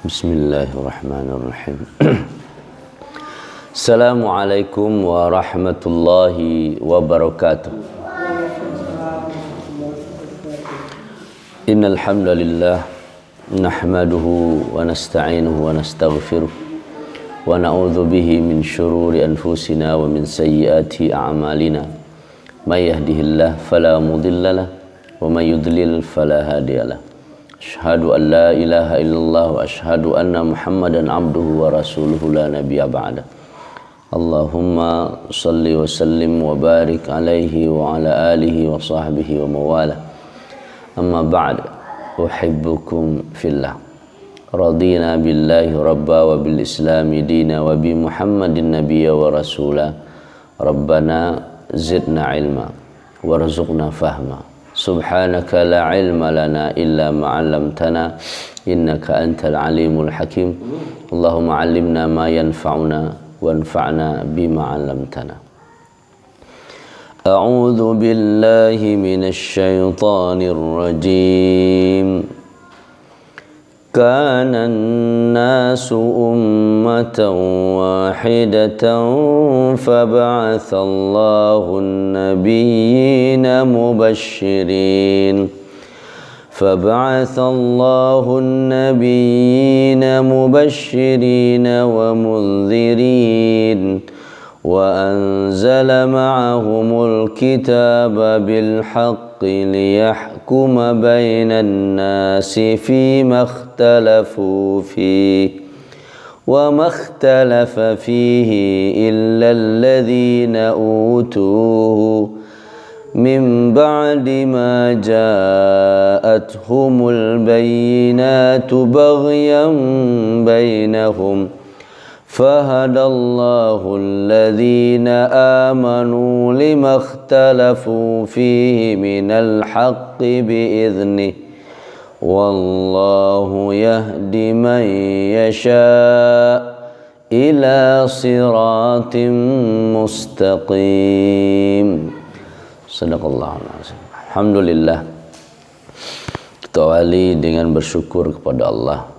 Bismillahirrahmanirrahim. Assalamualaikum warahmatullahi wabarakatuh. Innal hamdalillah nahmaduhu wa nasta'inuhu wa nastaghfiruh wa na'udzu bihi min shururi anfusina wa min sayyiati a'malina. May yahdihillahu fala mudhillalah wa may yudlil fala hadiyalah. Asyhadu an la ilaha illallah wa asyhadu anna Muhammadan abduhu wa rasuluhu la nabiyya ba'da. Allahumma salli wa sallim wa barik alaihi wa ala alihi wa sahbihi wa mawala. Amma ba'd, uhibbukum fillah. Radina billahi rabba wa bil islami dina wa bi Muhammadin nabiyya wa rasula. Rabbana zidna ilma warzuqna fahma. Subhanaka la ilma lana illa ma 'allamtana innaka antal alimul hakim. Allahumma 'allimna ma yanfa'una wanfa'na bima 'allamtana. A'udzu billahi minasy syaithanir rajim. Kana an-nasu ummatan wahidatan fab'atha Allahu an-nabiyyina mubasysyirin wa mundhirin wa anzala ma'ahumul kitaba bil haqqi liyahkuma bainan nasi fima ikhtalafu fihi wa ma ikhtalafa fihi illa alladhina utuhu min ba'di ma ja'athumul bayyinatu baghyan bainahum. فهدى الله الذين آمنوا لما اختلفوا فيه من الحق بإذنه والله يهدي من يشاء إلى صراط مستقيم. Sadaqallahul azim. Alhamdulillah, kita awali dengan bersyukur kepada Allah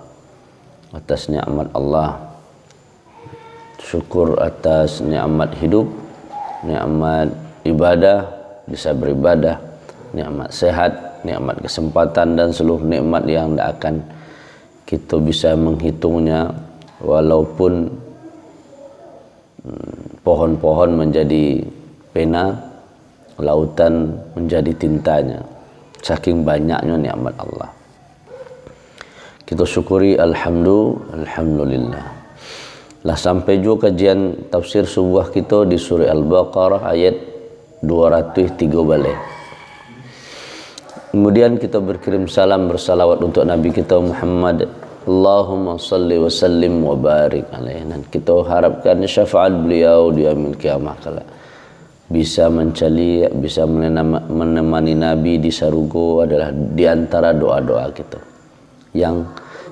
atas nikmat Allah. Syukur atas nikmat hidup, nikmat ibadah, bisa beribadah, nikmat sehat, nikmat kesempatan dan seluruh nikmat yang tidak akan kita bisa menghitungnya, walaupun pohon-pohon menjadi pena, lautan menjadi tintanya, saking banyaknya nikmat Allah. Kita syukuri alhamdulillah. Lah sampai juga kajian tafsir subuh kita di surah Al-Baqarah ayat 203 balik. Kemudian kita berkirim salam bersalawat untuk Nabi kita Muhammad. Allahumma salli wa sallim wa barik alaihi. Dan kita harapkan syafaat beliau di yaumil qiyamah kala bisa mencali, bisa menemani Nabi di sarugo adalah di antara doa-doa kita yang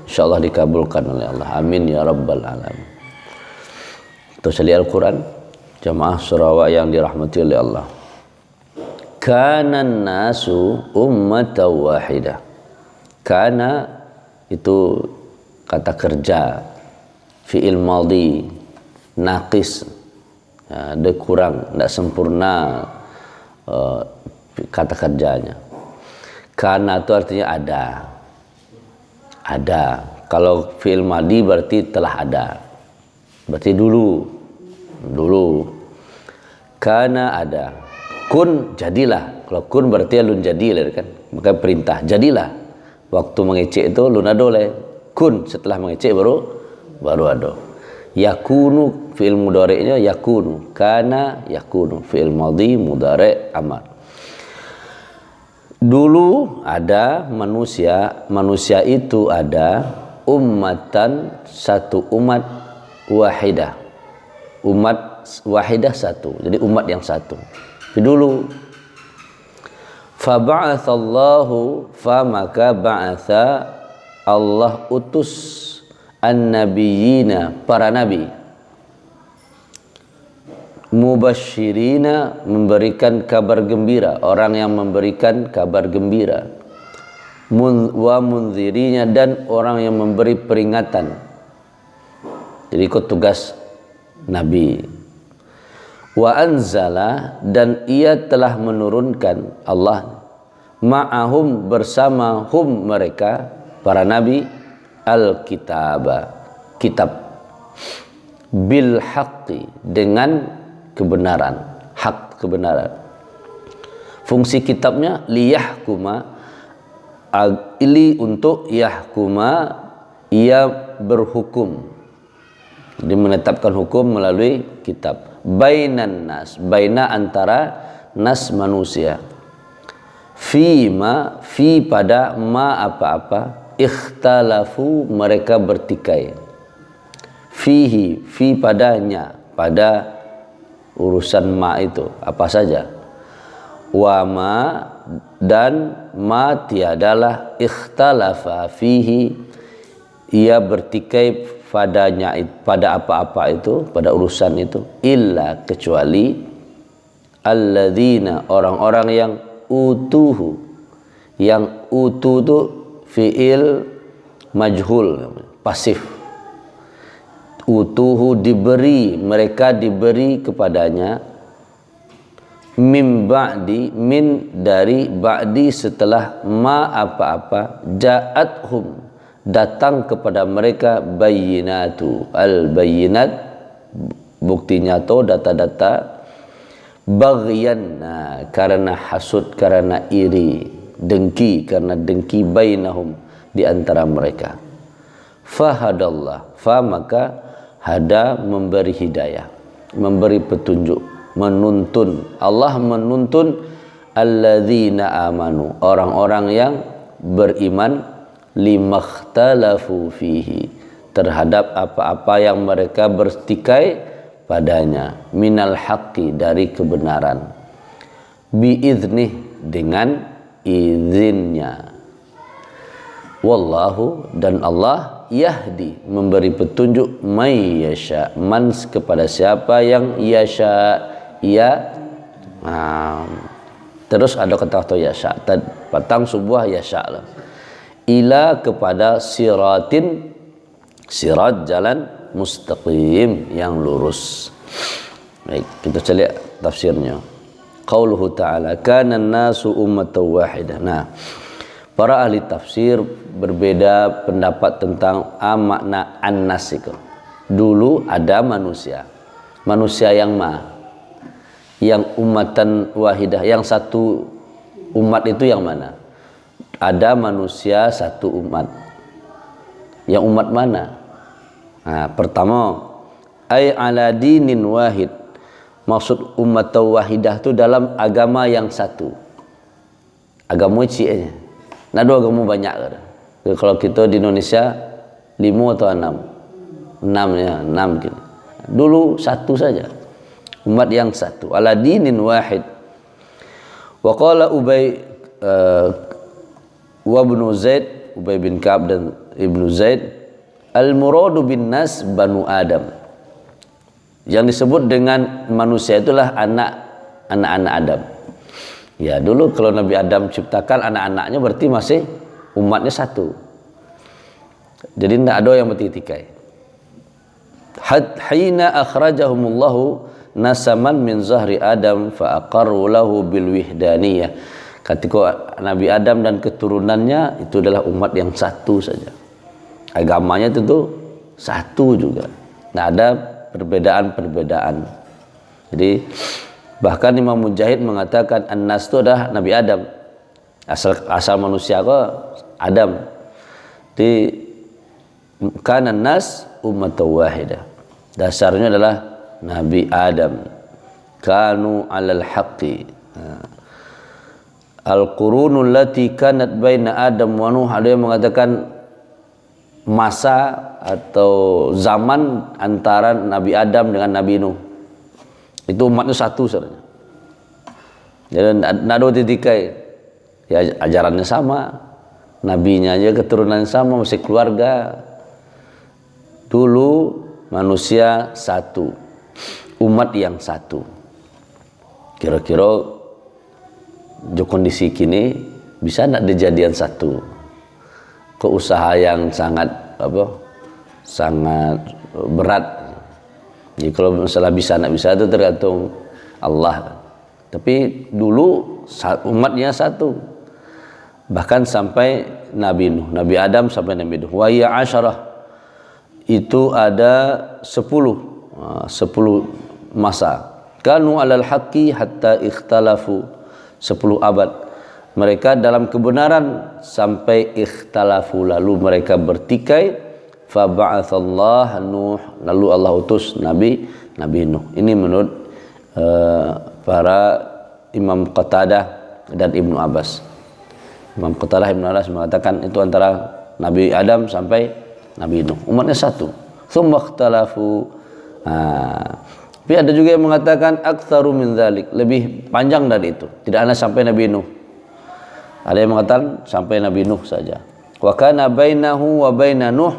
insyaallah dikabulkan oleh Allah. Amin ya rabbal alamin. Kita sali Al-Quran, jamaah Sarawak yang dirahmati oleh Allah. Kana nasu ummatan wahidah. Kana itu kata kerja, fi'il madhi, naqis, ada kurang, tidak sempurna kata kerjanya. Kana itu artinya ada. Kalau fi'il madhi berarti telah ada, berarti dulu. Kana ada, kun jadilah. Kalau kun berarti alun jadilah kan, maka perintah jadilah. Waktu mengecek itu lun adole, kun setelah mengecek baru ada. Yakunu fi'il mudhari'nya yakunu, kana yakunu fi'il madhi mudhari' amar. Dulu ada manusia itu ada ummatan, satu umat, wahidah, umat wahidah satu, jadi umat yang satu. Dulu faba'atsallahu, maka ba'atsa Allah utus an-nabiyina, para nabi, mubasyirina, memberikan kabar gembira, orang yang memberikan kabar gembira, wa munzirinya, dan orang yang memberi peringatan. Jadi ikut tugas Nabi. Wa anzala, dan ia telah menurunkan Allah ma'ahum, bersama hum mereka para nabi, al-kitaba, kitab, bil haqqi, dengan kebenaran, hak, kebenaran. Fungsi kitabnya liyahkuma, ili untuk yahkuma, ia berhukum, dia menetapkan hukum melalui kitab, bainan nas, baina antara nas manusia, fi ma, fi pada ma apa-apa, ikhtalafu mereka bertikai, fihi, fi padanya, pada urusan ma itu apa saja, wa ma, dan ma tiadalah, ikhtalafa fihi, ia bertikai padanya, pada apa-apa itu, pada urusan itu, illa, kecuali, alladzina, orang-orang yang utuhu, yang utu itu fiil majhul, pasif. Utuhu, diberi, mereka diberi kepadanya, min ba'di, min dari, ba'di setelah, ma apa-apa, ja'athum, datang kepada mereka, bayyinatu, al bayyinat, bukti nyata, data-data, baghyan, karena hasud, karena iri, dengki, karena dengki, bainahum, di antara mereka. Fahadallah, fa maka hada, memberi hidayah, memberi petunjuk, menuntun, Allah menuntun, alladzina amanu, orang-orang yang beriman, limakhtalafu fihi, terhadap apa-apa yang mereka bertikai padanya, minal haqqi, dari kebenaran, biiznih, dengan izinnya, wallahu, dan Allah, yahdi, memberi petunjuk, may yasha, man, kepada siapa yang yasha, ya, terus ada kata atau yasha, patang sebuah yasha lah, ila, kepada siratin, sirat, jalan, mustaqim, yang lurus. Baik, kita lihat tafsirnya. Qauluhu ta'ala, kana an-nasu ummatan wahidah. Nah, para ahli tafsir berbeda pendapat tentang makna an-nas itu. Dulu ada manusia. Manusia yang yang umatan wahidah, yang satu umat itu yang mana? Ada manusia satu umat. Yang umat mana? Nah, pertama, ay ala dinin wahid. Maksud umat wahidah itu dalam agama yang satu. Agama cianya. Nah, dua agama banyak kan? Kalau kita di Indonesia 5 atau 6? 6 ya, 6 gitu. Dulu satu saja. Umat yang satu. Ala dinin wahid. Wa qala Ubay wa ibnu Zaid, Ubay bin Ka'ab dan Ibnu Zaid, al-muradu bin nas banu Adam. Yang disebut dengan manusia itulah anak-anak Adam. Ya, dulu kalau Nabi Adam ciptakan anak-anaknya berarti masih umatnya satu. Jadi tidak ada yang bertikai. Hina akhrajahumullahu nasaman min zahri Adam fa aqarru lahu bil wihdaniyah. Ketika Nabi Adam dan keturunannya itu adalah umat yang satu saja. Agamanya tentu satu juga. Nah, ada perbedaan-perbedaan. Jadi bahkan Imam Mujahid mengatakan an-nas itu adalah Nabi Adam. Asal manusia kok Adam. Di kana an-nas ummatan wahidah. Dasarnya adalah Nabi Adam. Kanu 'alal haqqi. Al-qurunul lati kanat baina Adam wa Nuh, ada yang mengatakan masa atau zaman antara Nabi Adam dengan Nabi Nuh. Itu umatnya satu sebenarnya. Jadi tidak ada tikai. Ya, ajarannya sama, nabinya aja keturunannya sama, masih keluarga. Dulu manusia satu, umat yang satu. Kira-kira di kondisi kini bisa tidak dijadian satu? usaha yang sangat sangat berat. Jadi kalau masalah bisa nggak bisa itu tergantung Allah. Tapi dulu umatnya satu, bahkan sampai Nabi Nuh, Nabi Adam sampai Nabi Nuh. Wa ya asyarah, itu ada 10 masa. Kanu alal haqqi hatta ikhtalafu, 10 abad mereka dalam kebenaran sampai ikhtalafu, lalu mereka bertikai. Fa ba'atsallahu Nuh, lalu Allah utus Nabi Nuh. Ini menurut para Imam Qatadah dan Ibnu Abbas. Imam Qatadah Ibnu Abbas mengatakan itu antara Nabi Adam sampai Nabi Nuh, umatnya satu. Tsumma ikhtalafu. Tapi ada juga yang mengatakan aktsaru min dzalik, lebih panjang dari itu, tidak hanya sampai Nabi Nuh. Ada yang mengatakan sampai Nabi Nuh saja. Wa kana bainahu wa baina Nuh,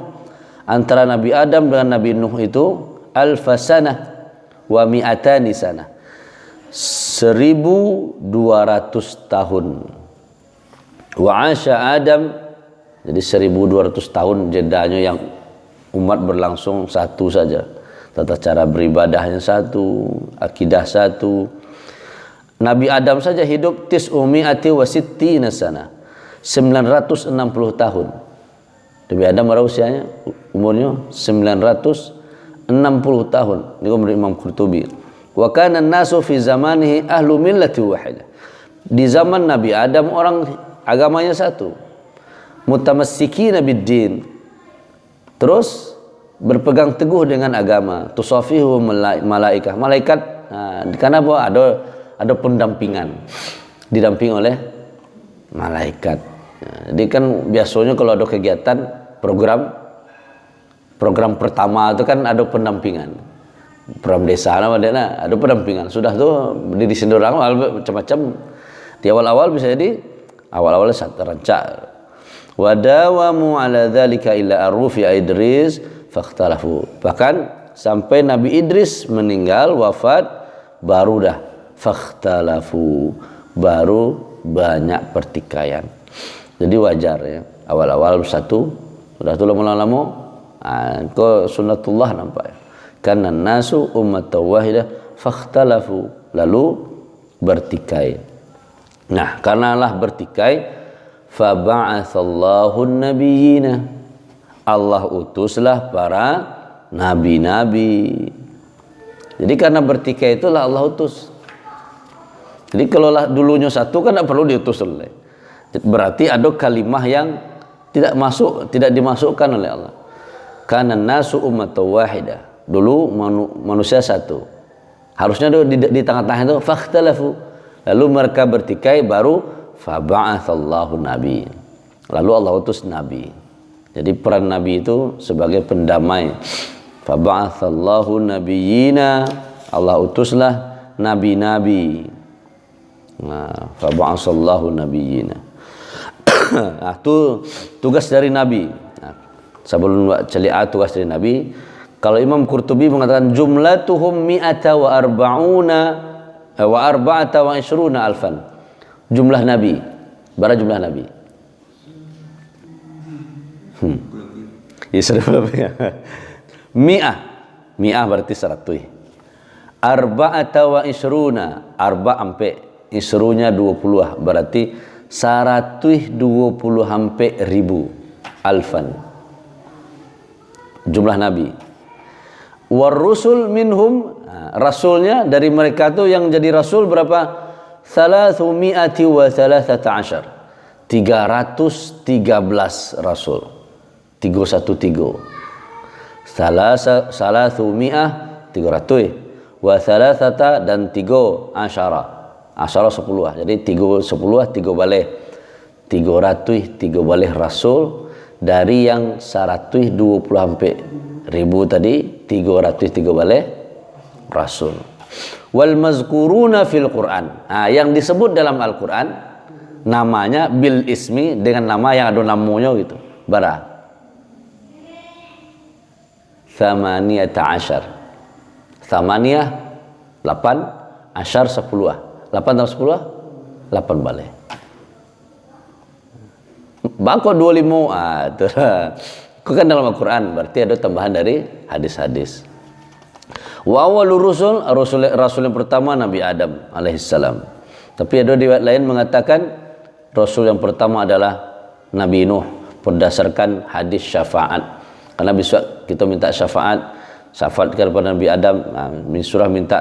antara Nabi Adam dengan Nabi Nuh itu alfasanah wa mi'atani sanah, 1200 tahun. Wa asya Adam, jadi 1200 tahun jedanya yang umat berlangsung satu saja. Tata cara beribadahnya satu, akidah satu. Nabi Adam saja hidup tis'umi'ati wa sittina sana, 960 tahun. Nabi Adam berapa usianya? Umurnya 960 tahun. Ini menurut Imam Qurtubi. Wa kana an-nasu fi zamanihi ahlu millati wahidah. Di zaman Nabi Adam orang agamanya satu. Mutamassikina bid-din. Terus berpegang teguh dengan agama. Tusafihu malaikah. Malaikat, karena apa? Ada pendampingan. Didamping oleh malaikat. Jadi kan biasanya kalau ada kegiatan program pertama itu kan ada pendampingan. Program desa ada pendampingan. Sudah tuh di sini orang macam-macam. Di awal-awal bisa jadi awal-awalnya satu rancak. Wa dawamu ala dzalika illa arrufi Idris fakhtalafu. Bahkan sampai Nabi Idris meninggal wafat baru dah fakhtalafu, baru banyak pertikaian. Jadi wajar ya, awal-awal satu, sudah tu lama-lama kau sunnatullah nampak ya. Karena nasu ummat wahidah fakhtalafu, lalu bertikai. Nah, karenalah bertikai, fa ba'atsallahu nabiyina, Allah utuslah para nabi-nabi. Jadi karena bertikai itulah Allah utus. Jadi kalau dulunya satu kan tidak perlu diutus oleh. Berarti ada kalimah yang tidak dimasukkan oleh Allah. Kana nasu ummatan wahidah. Dulu manusia satu. Harusnya di tengah-tengah itu fakhtalafu. Lalu mereka bertikai, baru fa ba'atsallahu nabi. Lalu Allah utus nabi. Jadi peran nabi itu sebagai pendamai. Fa ba'atsallahu nabiyina, Allah utuslah nabi-nabi. Nah, fa ba'atsallahu nabiyina. Nah, itu tugas dari Nabi. Nah, sebelum celia tugas dari Nabi, kalau Imam Qurtubi mengatakan jumlatuhum mi'ata wa arba'ata wa ishruna alfan. Jumlah Nabi. Berapa jumlah Nabi? Ya sudah berapa ya? Mi'ah berarti 100. Arba'ata wa ishruna, arba' ampe isrunya 20, berarti 120 sampai 1000 alfan jumlah nabi. War rusul minhum, rasulnya dari mereka tuh yang jadi rasul berapa? 313 rasul. 313 300 wa thalathata dan 3 asyara 10, jadi 3 balik 300 balik rasul, dari yang 120 sampai 1000 tadi 303 balik rasul. Wal mazkuruna fil Quran, yang disebut dalam Al-Quran namanya bil ismi, dengan nama yang ada namanya gitu. Bara 18, 8, asyar 10. 8 tambah 10 8 balik. Bako 25 itu. Itu kan dalam Al-Quran, berarti ada tambahan dari hadis-hadis. Wa awwalur rasul yang pertama Nabi Adam alaihissalam. Tapi ada riwayat lain mengatakan rasul yang pertama adalah Nabi Nuh berdasarkan hadis syafaat. Karena besok kita minta syafaat kepada Nabi Adam. Min surah minta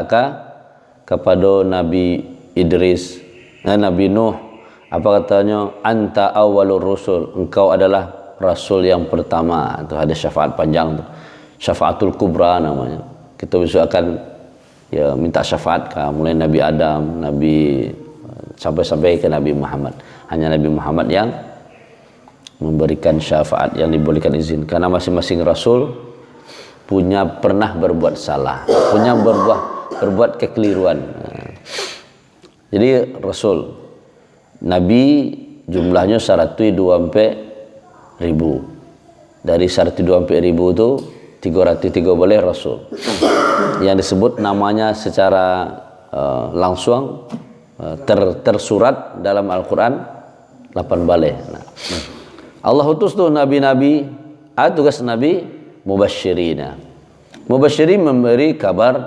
kepada Nabi Idris, Nabi Nuh. Apa katanya? Anta awwalur rusul, engkau adalah rasul yang pertama. Itu hadis syafaat panjang tu. Syafaatul kubra namanya. Kita besok akan ya minta syafaat mulai Nabi Adam, sampai ke Nabi Muhammad. Hanya Nabi Muhammad yang memberikan syafaat, yang diberikan izin, karena masing-masing rasul pernah berbuat salah, berbuat kekeliruan. Jadi rasul Nabi jumlahnya 124.000. Dari 124.000 itu 313 rasul yang disebut namanya secara langsung tersurat dalam Al-Quran 8 baleh. Allah utus tuh nabi-nabi, tugas nabi mubasyirina. Mubasyirin memberi kabar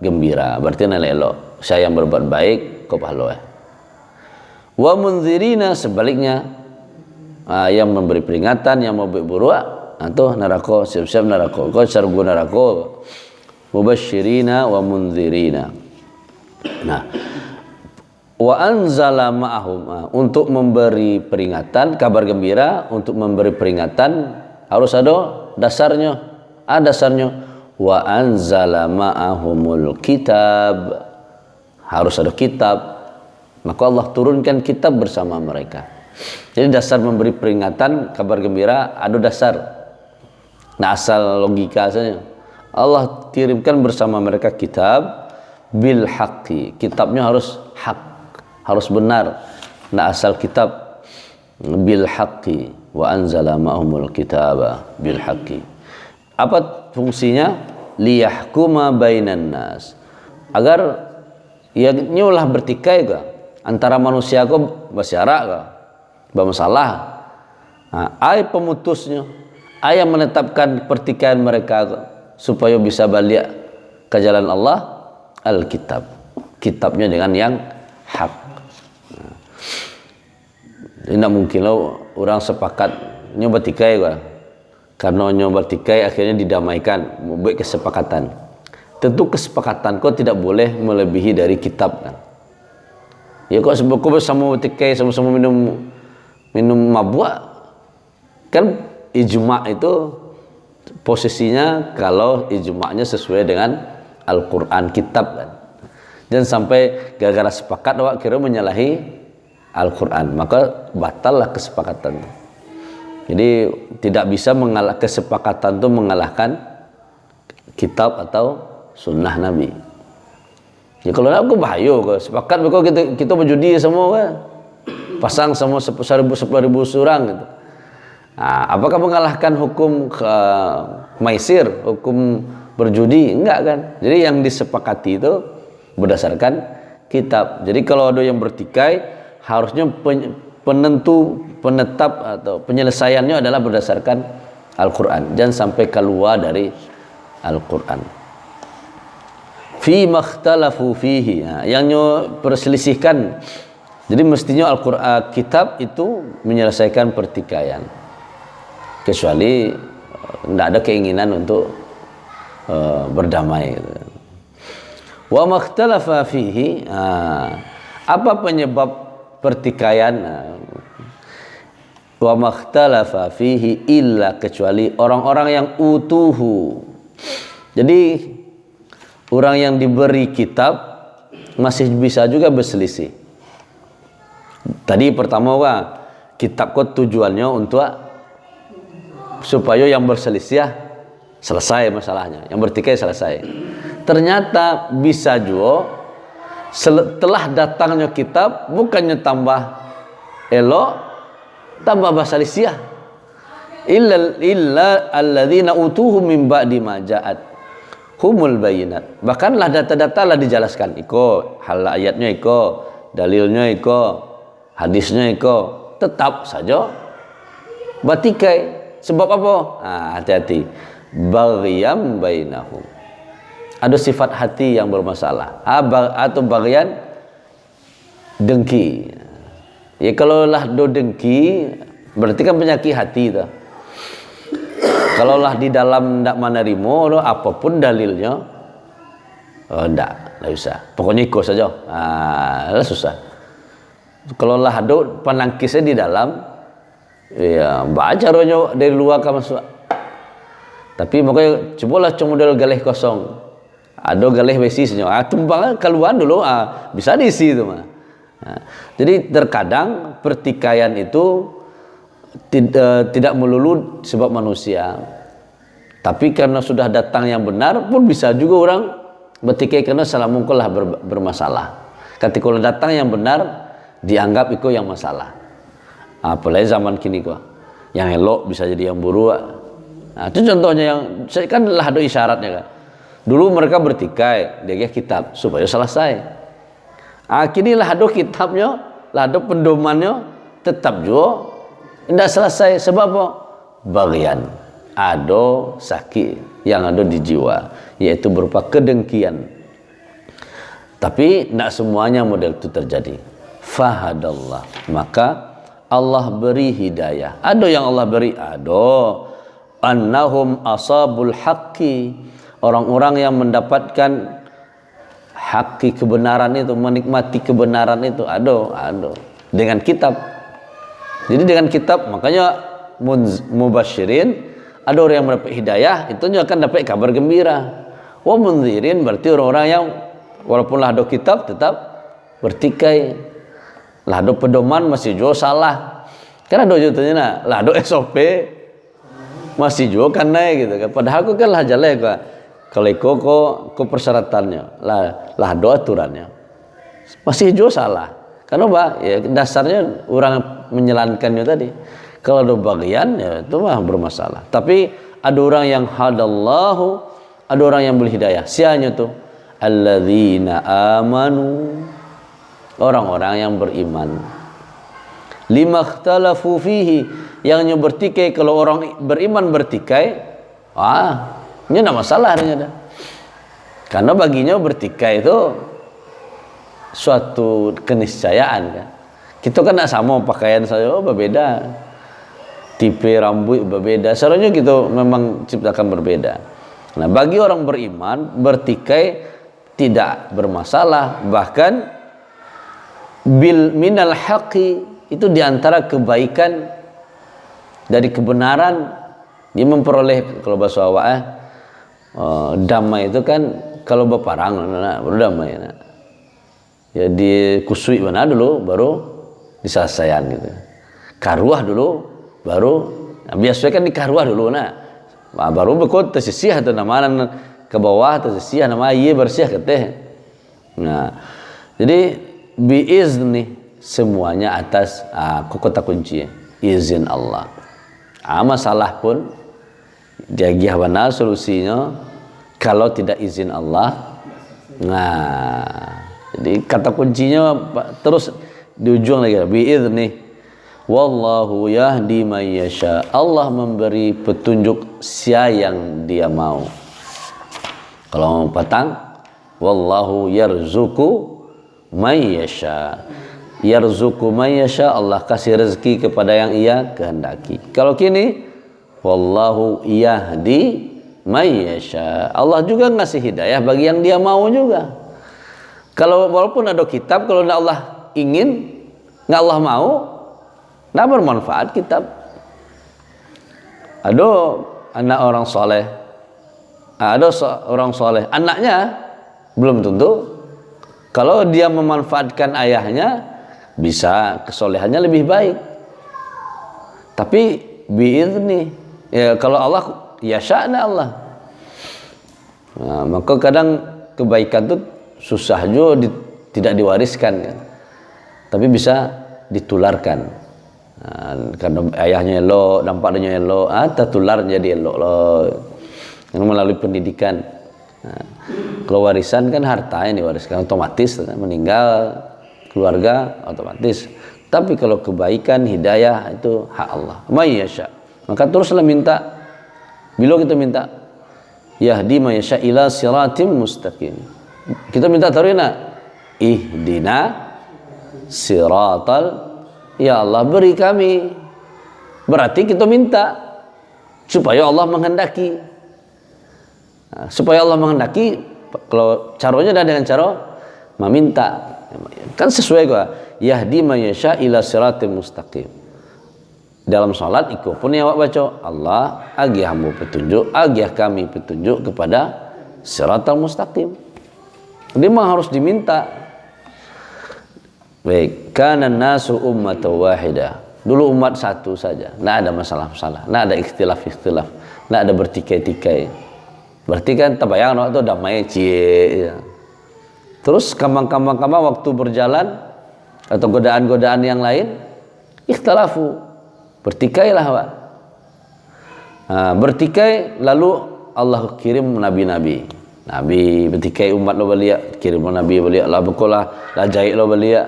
gembira, berarti nilai elok. Saya yang berbuat baik kau pahala. Wa munzirina, sebaliknya yang memberi peringatan, yang membuat buruk, atau neraka, siap-siap neraka, kau sargu neraka. Mubasyirina wa munzirina. Nah, wa anzala ma'ahum, untuk memberi peringatan, kabar gembira, untuk memberi peringatan harus ada dasarnya. Dasarnya wa anzala ma'ahumul kitab, harus ada kitab. Maka Allah turunkan kitab bersama mereka. Jadi dasar memberi peringatan, kabar gembira, ada dasar. Nah, asal logika saja. Allah kirimkan bersama mereka kitab bil haqqi. Kitabnya harus hak, harus benar. Nah, asal kitab bil haqqi wa anzala ma'humul kitaba bil haqqi. Apa fungsinya? Liyahkuma bainan nas. Agar ya nyulah bertikai ke antara manusia ke masyarakat ke bermasalah. Nah, ayat pemutusnya, ayat menetapkan pertikaian mereka ke, supaya bisa balik ke jalan Allah, Alkitab. Kitabnya dengan yang hak. Nah, tidak mungkin lah orang sepakat nyoba tikai ke. Karena nyoba tikai akhirnya didamaikan, membuat kesepakatan. Tentu kesepakatan kau tidak boleh melebihi dari kitab kan. Ya kok kau bersama tikai, sama-sama minum mabuk, kan ijma' itu posisinya kalau ijma'nya sesuai dengan Al-Quran, kitab kan. Jangan sampai gara-gara sepakat awak kira menyalahi Al-Quran, maka batallah kesepakatan. Jadi tidak bisa kesepakatan itu mengalahkan kitab atau sunnah Nabi. Ya kalau nak bahaya ke sepakat mereka kita berjudi semua kan. Pasang semua 10,000 orang gitu. Nah, apakah mengalahkan hukum maisir, hukum berjudi? Enggak kan. Jadi yang disepakati itu berdasarkan kitab. Jadi kalau ada yang bertikai, harusnya penetap atau penyelesaiannya adalah berdasarkan Al-Quran. Jangan sampai keluar dari Al-Quran. Fi makhtalafu fihi, yang perselisihkan. Jadi mestinya Al-Quran, kitab itu menyelesaikan pertikaian. Kecuali tidak ada keinginan untuk berdamai. Wa makhtalafa fihi, apa penyebab pertikaian? Wa makhtalafa fihi illa, kecuali orang-orang yang utuhu. Jadi orang yang diberi kitab masih bisa juga berselisih. Tadi pertama kitab kok tujuannya untuk supaya yang berselisih selesai masalahnya, yang bertikai selesai. Ternyata bisa juga setelah datangnya kitab bukannya tambah elok, tambah berselisih. Illa alladzina utuhu min ba'di ma ja'at humul bayinat. Bahkanlah data-data lah dijelaskan. Iko hal ayatnya, iko dalilnya, iko hadisnya, iko tetap saja Bertikai. Sebab apa? Hati-hati. Baghyam bainahum. Ada sifat hati yang bermasalah. Atau bagian dengki. Ya kalau lah do dengki, berarti kan penyakit hati tu. Kalau lah di dalam ndak menerima, apapun dalilnya, ndak usah. Pokoknya ikut saja. Lah susah. Kalau lah ada penangkisnya di dalam, ya baca caranya dari luar kan masuk. Tapi makanya cobalah model galih kosong. Ada galih basisnya. Tumbang keluar dulu, bisa diisi itu mah. Jadi terkadang pertikaian itu tidak melulu sebab manusia. Tapi karena sudah datang yang benar pun bisa juga orang bertikai karena salah mungkin lah bermasalah. Ketika datang yang benar dianggap itu yang masalah. Apalagi zaman kini kok. Yang elok bisa jadi yang buruk. Itu contohnya yang kan lah ada isyaratnya kan. Dulu mereka bertikai, dia kitab supaya selesai. Kini lah ada kitabnya, lah ada pendomannya, tetap juga tidak selesai. Sebab apa? Bagian ada sakit yang ada di jiwa, yaitu berupa kedengkian. Tapi tidak semuanya model itu terjadi. Fahadallah, maka Allah beri hidayah. Ada yang Allah beri, ada annahum asabul haqqi, orang-orang yang mendapatkan hakki kebenaran itu, menikmati kebenaran itu, ada dengan kitab. Jadi dengan kitab, makanya mubasyirin, ada orang yang mendapat hidayah, itu akan dapat kabar gembira. Wa mundzirin, berarti orang-orang yang walaupun lah ada kitab tetap bertikai. Lah ada pedoman masih juga salah. Kan ada jutanya lah ada SOP masih juga kan naik gitu kan. Padahal aku kan lah jalan kok. Kalau kok persyaratannya lah ada aturannya. Masih juga salah. Karena apa? Ya dasarnya orang menjalankannya tadi. Kalau ada bagian ya itu mah bermasalah. Tapi ada orang yang hadallahu, ada orang yang beri hidayah. Sianya tuh alladzina amanu, orang-orang yang beriman. Lima ikhtalafu fihi, yang bertikai. Kalau orang beriman bertikai, ini tidak masalah dah. Karena baginya bertikai itu suatu keniscayaan kan. Kita kan tidak sama pakaian saya, berbeda. Tipe rambut berbeda. Seharusnya gitu memang ciptakan berbeda. Nah, bagi orang beriman bertikai tidak bermasalah, bahkan bil minal haqqi, itu diantara kebaikan dari kebenaran dia memperoleh. Kalau bahasa awak damai itu kan kalau berperang baru damai. Ya dikusui mana dulu baru diselesaikan gitu. Karuah dulu baru biasanya kan di karuah dulu baru berkot tersisih atau nama ke bawah tersisih nama iya bersih keteh. Nah, jadi biizni semuanya atas kota kunci izin Allah. Masalah pun dia gimana solusinya kalau tidak izin Allah. Nah, jadi kata kuncinya terus di ujung lagi biizni wallahu yahdi may yasha. Allah memberi petunjuk siapa yang dia mau. Kalau mau patang, wallahu yarzuqu may yasha. Yarzuqu may yasha, Allah kasih rezeki kepada yang ia kehendaki. Kalau kini wallahu yahdi may yasha, Allah juga ngasih hidayah bagi yang dia mau juga. Kalau walaupun ada kitab, kalau Allah ingin, nggak Allah mau, nggak bermanfaat kitab. Ada anak orang soleh, ada orang soleh, anaknya belum tentu. Kalau dia memanfaatkan ayahnya, bisa kesolehannya lebih baik. Tapi biizni, ya kalau Allah ya sya'na Allah. Nah, maka kadang kebaikan itu susah juga tidak diwariskan kan. Tapi bisa ditularkan. Nah, karena ayahnya elok, nampaknya elok, tertular jadi elok loh. Melalui pendidikan. Nah, kalau warisan kan harta yang diwariskan otomatis, meninggal keluarga otomatis Tapi kalau kebaikan, hidayah itu hak Allah. May yasha. Maka teruslah minta. Bila kita minta, yahdi may yasha ila siratim mustaqim. Kita minta tarina, ihdina siratal, ya Allah beri kami. Berarti kita minta supaya Allah menghendaki. Nah, supaya Allah menghendaki, kalau caranya adalah dengan cara meminta. Kan sesuai gua. Yahdi may yasha ila siratim mustaqim. Dalam salat ikut pun yang awak baca, Allah agih hamba petunjuk, agih kami petunjuk kepada siratal mustaqim. Dia memang harus diminta. Baik, kana nasu ummatan wahidah. Dulu umat satu saja, tidak ada masalah-masalah, tidak ada ikhtilaf-ikhtilaf, tidak ada bertikai-tikai. Berarti kan tabayang waktu damai cie. Terus kambang-kambang waktu berjalan atau godaan-godaan yang lain, ikhtalafu. Bertikailah Pak. Nah, bertikai lalu Allah kirim nabi-nabi. Nabi bertikai umat lo belia, kirim lo nabi belia, la bekolah, la jahit lo belia,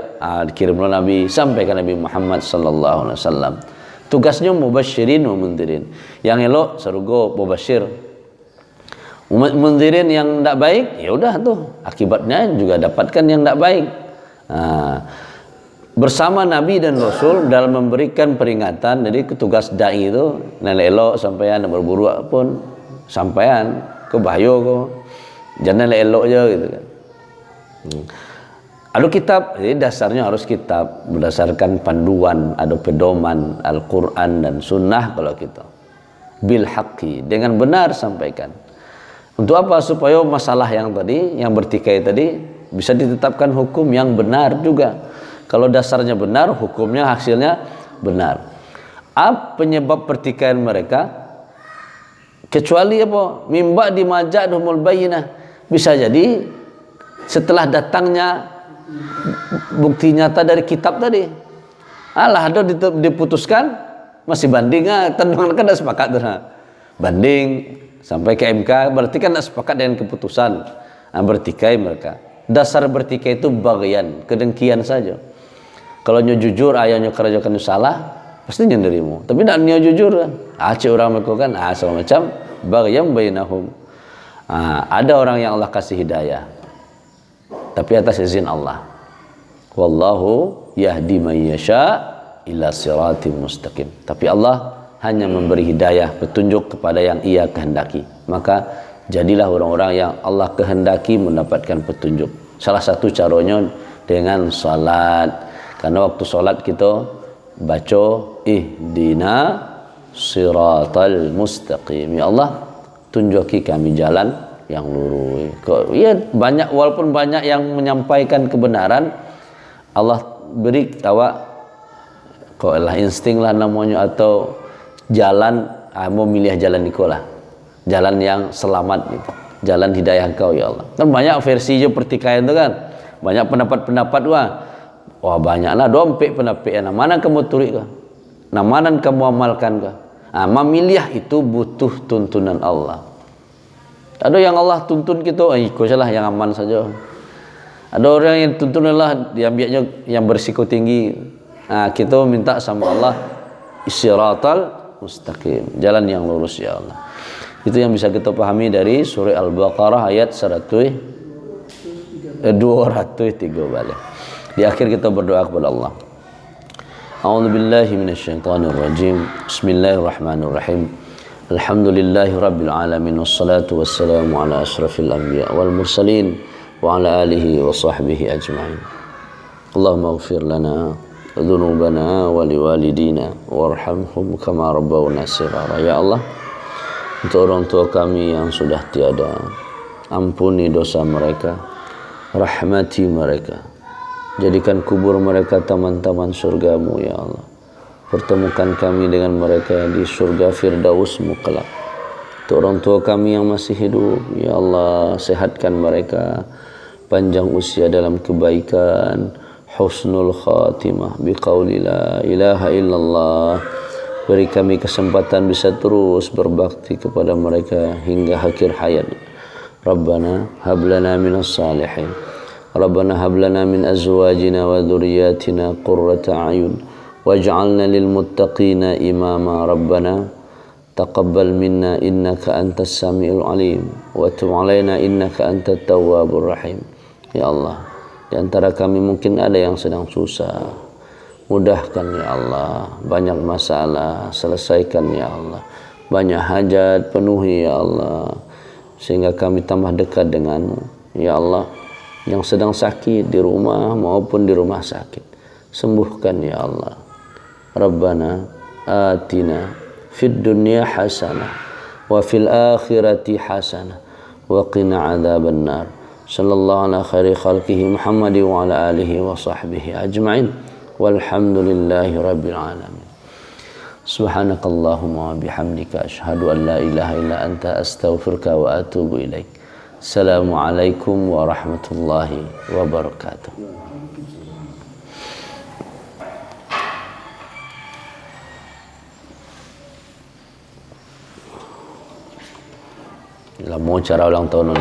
kirim lo nabi sampai ke Nabi Muhammad sallallahu alaihi wasallam. Tugasnya mubasyirin wa mundirin. Yang elok surga mubashir. Mundirin yang tidak baik, ya udah tuh akibatnya juga dapatkan yang tidak baik. Nah, bersama Nabi dan Rasul dalam memberikan peringatan. Jadi tugas dai itu nilai elok sampean berburu pun sampean ke bahaya kok, jangan elok aja gitu kan. Ada kitab, jadi dasarnya harus kitab berdasarkan panduan, ada pedoman Al-Quran dan Sunnah. Kalau kita bil haqqi, dengan benar sampaikan. Untuk apa? Supaya masalah yang tadi, yang bertikai tadi bisa ditetapkan hukum yang benar juga. Kalau dasarnya benar, hukumnya hasilnya benar. Apa penyebab pertikaian mereka? Kecuali apa? Mimba di majadhumul bayyinah. Bisa jadi setelah datangnya bukti nyata dari kitab tadi. Alah ada diputuskan masih banding tenang kan dah sepakat dah. Banding sampai ke MK berarti kan dah sepakat dengan keputusan. Bertikai mereka. Dasar bertikai itu bagian, kedengkian saja. Kalau nyo jujur ayahnya kerjakan salah, pasti nyenderimu. Tapi nak nyo jujur kan, cik orang mereka kan, segala macam, bagyam bainahum. Ada orang yang Allah kasih hidayah, tapi atas izin Allah. Wallahu yahdi may yasha ila siratim mustaqim. Tapi Allah hanya memberi hidayah, petunjuk kepada yang Ia kehendaki. Maka jadilah orang-orang yang Allah kehendaki mendapatkan petunjuk. Salah satu caranya dengan salat. Karena waktu sholat kita baca ihdina siratal mustaqim. Ya Allah, tunjuki kami jalan yang lurus. Ya banyak, walaupun banyak yang menyampaikan kebenaran, Allah beri awak kok lah insting lah namanya, atau jalan mau milih jalan ikolah. Jalan yang selamat gitu. Jalan hidayah Engkau ya Allah. Kan banyak versi je pertikaian itu kan. Banyak pendapat-pendapat wah banyaklah dompet pendapat. Nah, mana kamu turik kah? Nah, mana kamu amalkan kah? Memilih itu butuh tuntunan Allah. Ada yang Allah tuntun kita, ikut salah yang aman saja. Ada orang yang tuntun Allah diambilnya yang berisiko tinggi. Kita minta sama Allah siratal mustaqim, jalan yang lurus ya Allah. Itu yang bisa kita pahami dari surah Al-Baqarah ayat 203 balik. Di akhir kita berdoa kepada Allah. A'udzubillahi minasyaitonir rajim. Bismillahirrahmanirrahim. Alhamdulillahi rabbil alamin wassalatu wassalamu ala asyrafil anbiya wal mursalin wa ala alihi wa sahbihi ajma'in. Allahumma ighfir lana dzunubana wa liwalidina warhamhum kama rabbawna shighara. Ya Allah, untuk orang tua kami yang sudah tiada, ampuni dosa mereka, rahmati mereka. Jadikan kubur mereka taman-taman surgamu ya Allah. Pertemukan kami dengan mereka di surga Firdausmu kelak. Untuk orang tua kami yang masih hidup, ya Allah, sehatkan mereka, panjang usia dalam kebaikan, husnul khatimah biqauli la ilaha illallah. Beri kami kesempatan bisa terus berbakti kepada mereka hingga akhir hayat. Rabbana hab lana minas salihin Rabbana hab lana min azwajina wa dhurriyyatina qurrata a'yun waj'alna lil muttaqina imama. Rabbana taqabbal minna innaka antas samiul alim wa tub alaina innaka antat tawwabur rahim. Ya Allah, di antara kami mungkin ada yang sedang susah, mudahkan ya Allah. Banyak masalah, selesaikan ya Allah. Banyak hajat, penuhi ya Allah, sehingga kami tambah dekat denganmu ya Allah. Yang sedang sakit di rumah maupun di rumah sakit, sembuhkan ya Allah. Rabbana atina fid dunya hasanah wa fil akhirati hasanah wa qina adzaban nar. Sallallahu ala khairi khalqihi Muhammad wa ala alihi wa sahbihi ajma'in. Walhamdulillahi rabbil alamin. Subhanakallahumma wa bihamdika asyhadu an la ilaha illa anta astaghfiruka wa atubu ilaik. Assalamualaikum warahmatullahi wabarakatuh. Lah mau cara ulang tahun